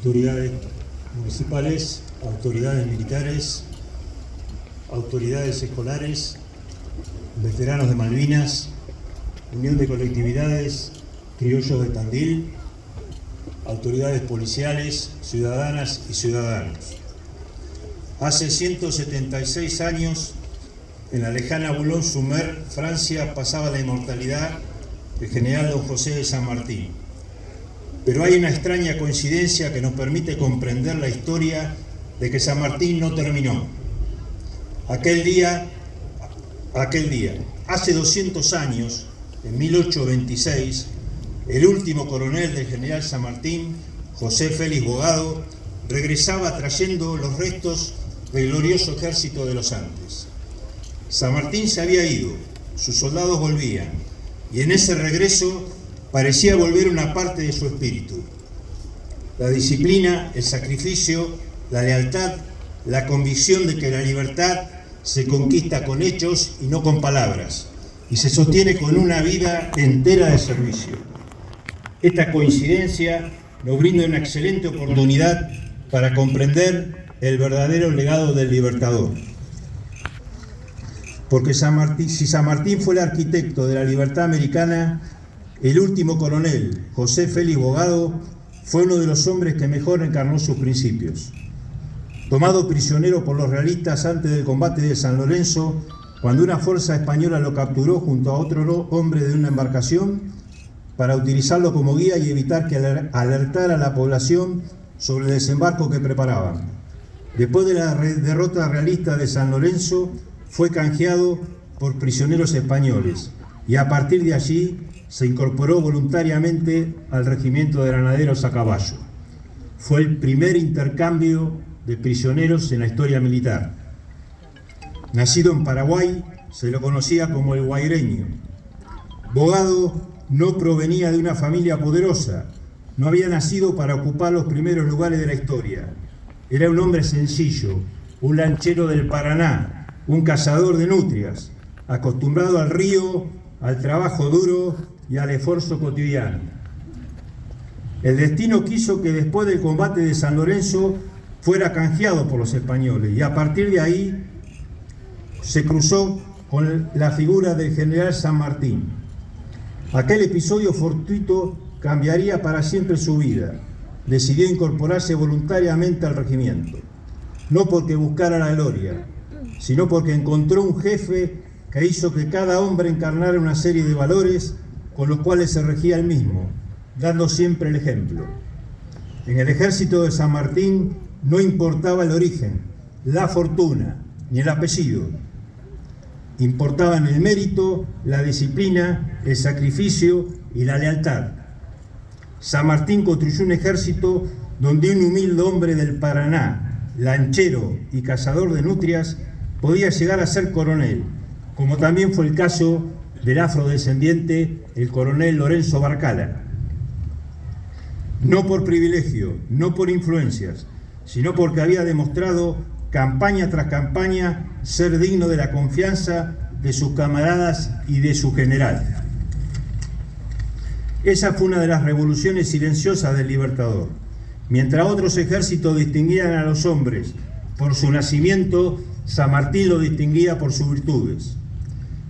autoridades municipales, autoridades militares, autoridades escolares, veteranos de Malvinas, Unión de Colectividades, Criollos de Tandil, autoridades policiales, ciudadanas y ciudadanos. Hace 176 años, en la lejana Boulogne-sur-Mer, Francia, pasaba la inmortalidad el general don José de San Martín. Pero hay una extraña coincidencia que nos permite comprender la historia de que San Martín no terminó. Aquel día, hace 200 años, en 1826, el último coronel del general San Martín, José Félix Bogado, regresaba trayendo los restos del glorioso ejército de los Andes. San Martín se había ido, sus soldados volvían, y en ese regreso parecía volver una parte de su espíritu. La disciplina, el sacrificio, la lealtad, la convicción de que la libertad se conquista con hechos y no con palabras, y se sostiene con una vida entera de servicio. Esta coincidencia nos brinda una excelente oportunidad para comprender el verdadero legado del libertador. Porque si San Martín fue el arquitecto de la libertad americana, el último coronel, José Félix Bogado, fue uno de los hombres que mejor encarnó sus principios. Tomado prisionero por los realistas antes del combate de San Lorenzo, cuando una fuerza española lo capturó junto a otro hombre de una embarcación para utilizarlo como guía y evitar que alertara a la población sobre el desembarco que preparaban. Después de la derrota realista de San Lorenzo, fue canjeado por prisioneros españoles y a partir de allí se incorporó voluntariamente al regimiento de granaderos a caballo. Fue el primer intercambio de prisioneros en la historia militar. Nacido en Paraguay, se lo conocía como el guaireño. Bogado no provenía de una familia poderosa, no había nacido para ocupar los primeros lugares de la historia. Era un hombre sencillo, un lanchero del Paraná, un cazador de nutrias, acostumbrado al río, al trabajo duro y al esfuerzo cotidiano. El destino quiso que después del combate de San Lorenzo fuera canjeado por los españoles y a partir de ahí se cruzó con la figura del general San Martín. Aquel episodio fortuito cambiaría para siempre su vida. Decidió incorporarse voluntariamente al regimiento, no porque buscara la gloria, sino porque encontró un jefe que hizo que cada hombre encarnara una serie de valores con los cuales se regía él mismo, dando siempre el ejemplo. En el ejército de San Martín no importaba el origen, la fortuna, ni el apellido. Importaban el mérito, la disciplina, el sacrificio y la lealtad. San Martín construyó un ejército donde un humilde hombre del Paraná, lanchero y cazador de nutrias, podía llegar a ser coronel, como también fue el caso del afrodescendiente, el coronel Lorenzo Barcala. No por privilegio, no por influencias, sino porque había demostrado campaña tras campaña ser digno de la confianza de sus camaradas y de su general. Esa fue una de las revoluciones silenciosas del Libertador. Mientras otros ejércitos distinguían a los hombres por su nacimiento, San Martín lo distinguía por sus virtudes.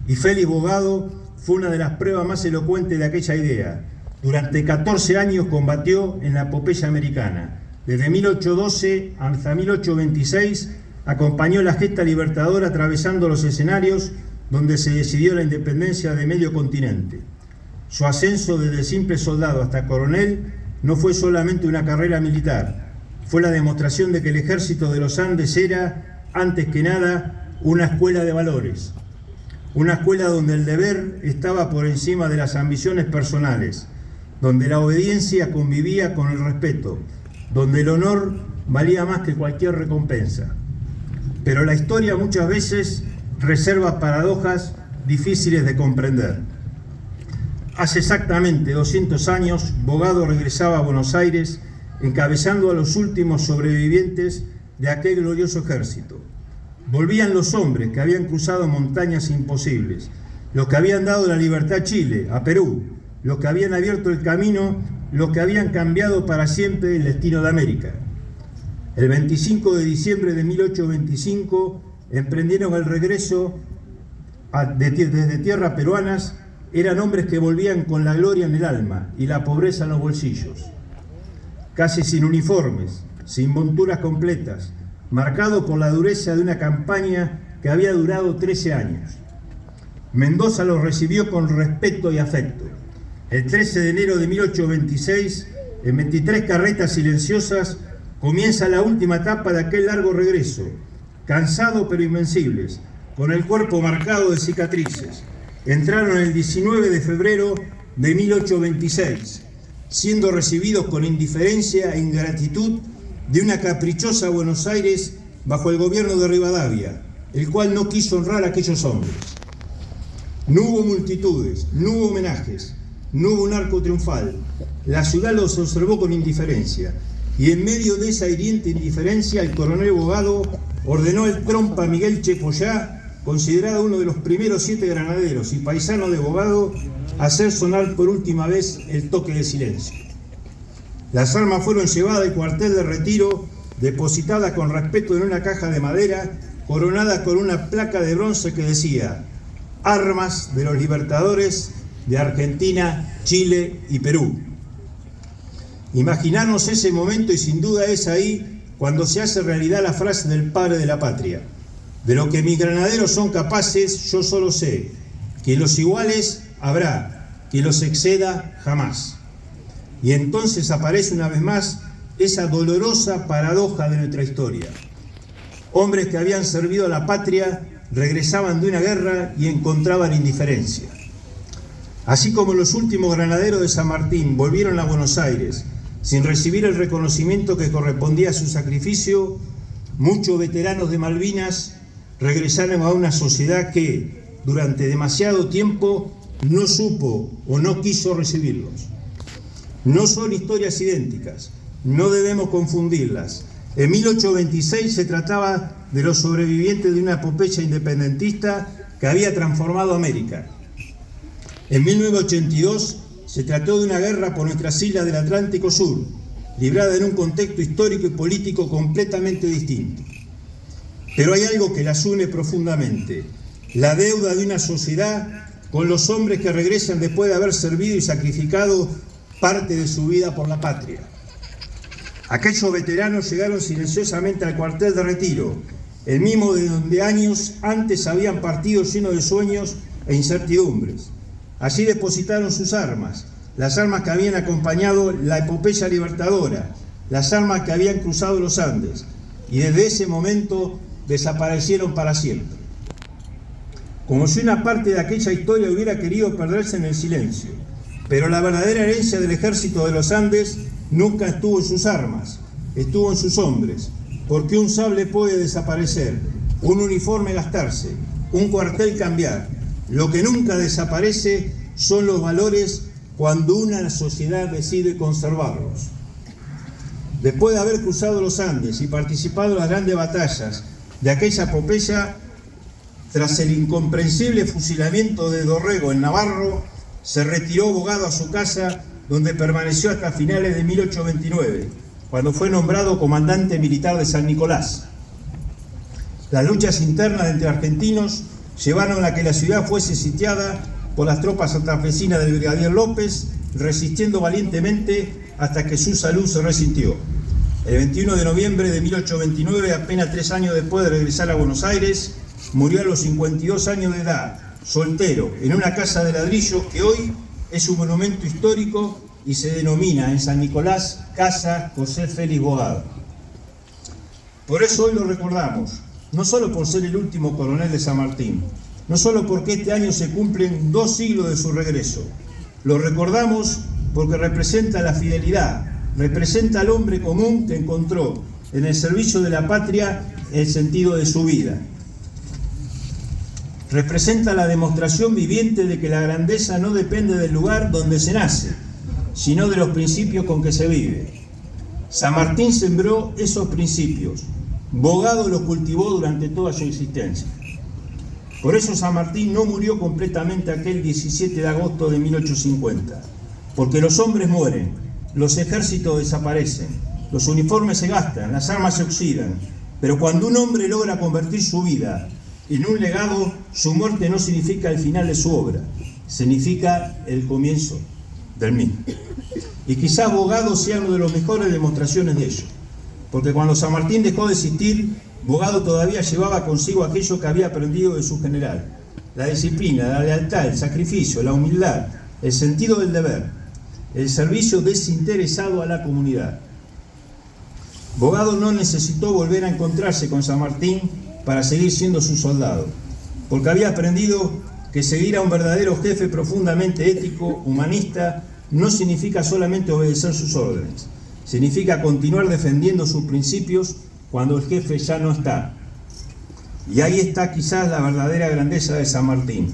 Y Félix Bogado fue una de las pruebas más elocuentes de aquella idea. Durante 14 años combatió en la epopeya americana. Desde 1812 hasta 1826 acompañó la gesta libertadora atravesando los escenarios donde se decidió la independencia de medio continente. Su ascenso desde simple soldado hasta coronel no fue solamente una carrera militar, fue la demostración de que el ejército de los Andes era, antes que nada, una escuela de valores. Una escuela donde el deber estaba por encima de las ambiciones personales, donde la obediencia convivía con el respeto, donde el honor valía más que cualquier recompensa. Pero la historia muchas veces reserva paradojas difíciles de comprender. Hace exactamente 200 años, Bogado regresaba a Buenos Aires encabezando a los últimos sobrevivientes de aquel glorioso ejército. Volvían los hombres que habían cruzado montañas imposibles, los que habían dado la libertad a Chile, a Perú, los que habían abierto el camino los que habían cambiado para siempre el destino de América. El 25 de diciembre de 1825 emprendieron el regreso desde tierras peruanas. Eran hombres que volvían con la gloria en el alma y la pobreza en los bolsillos, casi sin uniformes, sin monturas completas, marcado por la dureza de una campaña que había durado 13 años. Mendoza los recibió con respeto y afecto. El 13 de enero de 1826, en 23 carretas silenciosas, comienza la última etapa de aquel largo regreso, cansados pero invencibles, con el cuerpo marcado de cicatrices. Entraron el 19 de febrero de 1826, siendo recibidos con indiferencia e ingratitud de una caprichosa Buenos Aires bajo el gobierno de Rivadavia, el cual no quiso honrar a aquellos hombres. No hubo multitudes, no hubo homenajes, no hubo un arco triunfal. La ciudad los observó con indiferencia, y en medio de esa hiriente indiferencia el coronel Bogado ordenó al trompa Miguel Chepollá, considerado uno de los primeros 7 granaderos y paisano de Bogado, hacer sonar por última vez el toque de silencio. Las armas fueron llevadas al cuartel de retiro, depositadas con respeto en una caja de madera, coronada con una placa de bronce que decía: armas de los libertadores de Argentina, Chile y Perú. Imaginarnos ese momento, y sin duda es ahí cuando se hace realidad la frase del padre de la patria: de lo que mis granaderos son capaces, yo solo sé, que los iguales habrá, que los exceda jamás. Y entonces aparece una vez más esa dolorosa paradoja de nuestra historia. Hombres que habían servido a la patria regresaban de una guerra y encontraban indiferencia. Así como los últimos granaderos de San Martín volvieron a Buenos Aires sin recibir el reconocimiento que correspondía a su sacrificio, muchos veteranos de Malvinas regresaron a una sociedad que, durante demasiado tiempo, no supo o no quiso recibirlos. No son historias idénticas, no debemos confundirlas. En 1826 se trataba de los sobrevivientes de una epopeya independentista que había transformado América. En 1982 se trató de una guerra por nuestras islas del Atlántico Sur, librada en un contexto histórico y político completamente distinto. Pero hay algo que las une profundamente: la deuda de una sociedad con los hombres que regresan después de haber servido y sacrificado parte de su vida por la patria. Aquellos veteranos llegaron silenciosamente al cuartel de retiro, el mismo de donde años antes habían partido llenos de sueños e incertidumbres. Allí depositaron sus armas, las armas que habían acompañado la epopeya libertadora, las armas que habían cruzado los Andes, y desde ese momento desaparecieron para siempre. Como si una parte de aquella historia hubiera querido perderse en el silencio. Pero la verdadera herencia del ejército de los Andes nunca estuvo en sus armas, estuvo en sus hombres, porque un sable puede desaparecer, un uniforme gastarse, un cuartel cambiar. Lo que nunca desaparece son los valores cuando una sociedad decide conservarlos. Después de haber cruzado los Andes y participado en las grandes batallas de aquella epopeya, tras el incomprensible fusilamiento de Dorrego en Navarro, se retiró Bogado a su casa, donde permaneció hasta finales de 1829, cuando fue nombrado comandante militar de San Nicolás. Las luchas internas entre argentinos llevaron a que la ciudad fuese sitiada por las tropas santafesinas del brigadier López, resistiendo valientemente hasta que su salud se resintió. El 21 de noviembre de 1829, apenas 3 años después de regresar a Buenos Aires, murió a los 52 años de edad, soltero, en una casa de ladrillo que hoy es un monumento histórico y se denomina en San Nicolás Casa José Félix Bogado. Por eso hoy lo recordamos, no solo por ser el último coronel de San Martín, no solo porque este año se cumplen 2 siglos de su regreso, lo recordamos porque representa la fidelidad, representa al hombre común que encontró en el servicio de la patria el sentido de su vida. Representa la demostración viviente de que la grandeza no depende del lugar donde se nace, sino de los principios con que se vive. San Martín sembró esos principios, Bogado los cultivó durante toda su existencia. Por eso San Martín no murió completamente aquel 17 de agosto de 1850, porque los hombres mueren, los ejércitos desaparecen, los uniformes se gastan, las armas se oxidan, pero cuando un hombre logra convertir su vida en un legado, su muerte no significa el final de su obra, significa el comienzo del mismo. Y quizás Bogado sea una de las mejores demostraciones de ello, porque cuando San Martín dejó de existir, Bogado todavía llevaba consigo aquello que había aprendido de su general: la disciplina, la lealtad, el sacrificio, la humildad, el sentido del deber, el servicio desinteresado a la comunidad. Bogado no necesitó volver a encontrarse con San Martín para seguir siendo su soldado, porque había aprendido que seguir a un verdadero jefe profundamente ético, humanista, no significa solamente obedecer sus órdenes, significa continuar defendiendo sus principios cuando el jefe ya no está. Y ahí está quizás la verdadera grandeza de San Martín,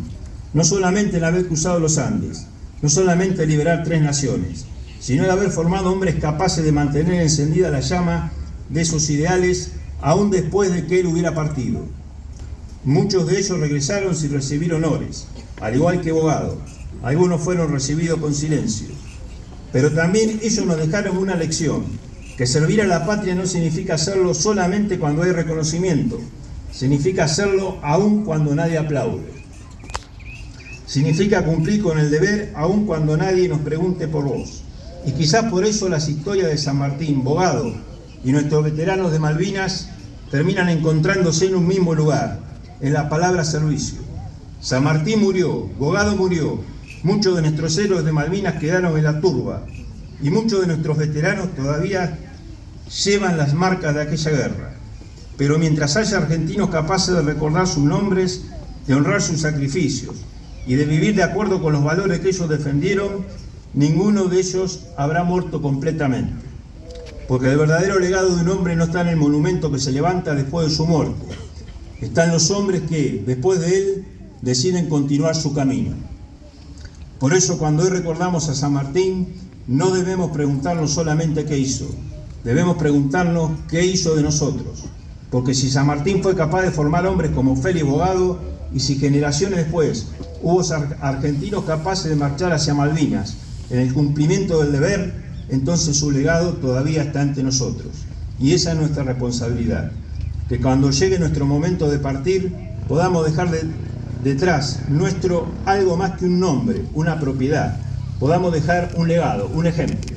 no solamente el haber cruzado los Andes, no solamente liberar 3 naciones, sino el haber formado hombres capaces de mantener encendida la llama de esos ideales aún después de que él hubiera partido. Muchos de ellos regresaron sin recibir honores, al igual que Bogado. Algunos fueron recibidos con silencio. Pero también ellos nos dejaron una lección, que servir a la patria no significa hacerlo solamente cuando hay reconocimiento, significa hacerlo aún cuando nadie aplaude. Significa cumplir con el deber aún cuando nadie nos pregunte por vos. Y quizás por eso las historias de San Martín, Bogado y nuestros veteranos de Malvinas terminan encontrándose en un mismo lugar, en la palabra servicio. San Martín murió, Bogado murió, muchos de nuestros héroes de Malvinas quedaron en la turba y muchos de nuestros veteranos todavía llevan las marcas de aquella guerra. Pero mientras haya argentinos capaces de recordar sus nombres, de honrar sus sacrificios y de vivir de acuerdo con los valores que ellos defendieron, ninguno de ellos habrá muerto completamente. Porque el verdadero legado de un hombre no está en el monumento que se levanta después de su muerte, está en los hombres que, después de él, deciden continuar su camino. Por eso, cuando hoy recordamos a San Martín, no debemos preguntarnos solamente qué hizo, debemos preguntarnos qué hizo de nosotros. Porque si San Martín fue capaz de formar hombres como Félix Bogado, y si generaciones después hubo argentinos capaces de marchar hacia Malvinas en el cumplimiento del deber, entonces su legado todavía está ante nosotros. Y esa es nuestra responsabilidad, que cuando llegue nuestro momento de partir, podamos dejar detrás nuestro algo más que un nombre, una propiedad, podamos dejar un legado, un ejemplo.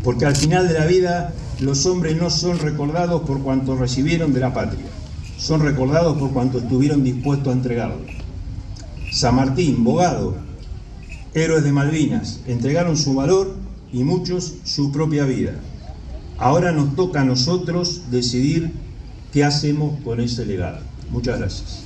Porque al final de la vida, los hombres no son recordados por cuanto recibieron de la patria, son recordados por cuanto estuvieron dispuestos a entregarlo. San Martín, Bogado, héroes de Malvinas, entregaron su valor y muchos su propia vida. Ahora nos toca a nosotros decidir qué hacemos con ese legado. Muchas gracias.